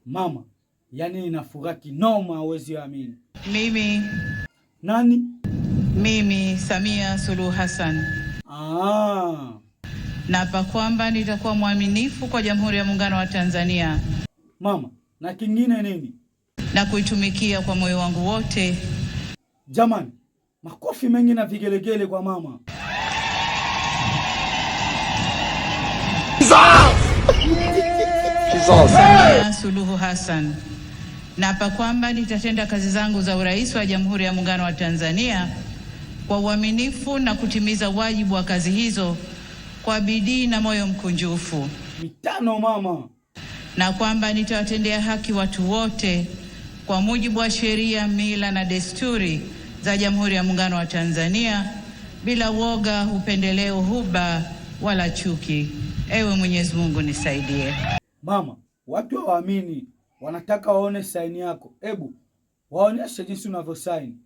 Mama, yani inafuraha kinoma, hawezi amini. Mimi Nani? Mimi Samia Suluhu Hassan naapa kwamba nitakuwa mwaminifu kwa Jamhuri ya Muungano wa Tanzania. Mama, na kingine nini? Na kuitumikia kwa moyo wangu wote. Jamani, makofi mengi na vigelegele kwa mama. Samia Suluhu Hassan naapa kwamba nitatenda kazi zangu za urais wa Jamhuri ya Muungano wa Tanzania kwa uaminifu na kutimiza wajibu wa kazi hizo kwa bidii na moyo mkunjufu. Mitano mama. Na kwamba nitawatendea haki watu wote kwa mujibu wa sheria, mila na desturi za Jamhuri ya Muungano wa Tanzania bila woga, upendeleo, huba wala chuki. Ewe Mwenyezi Mungu nisaidie. Mama, watu hawaamini, wanataka waone saini yako. Ebu waonyeshe jinsi unavyosaini.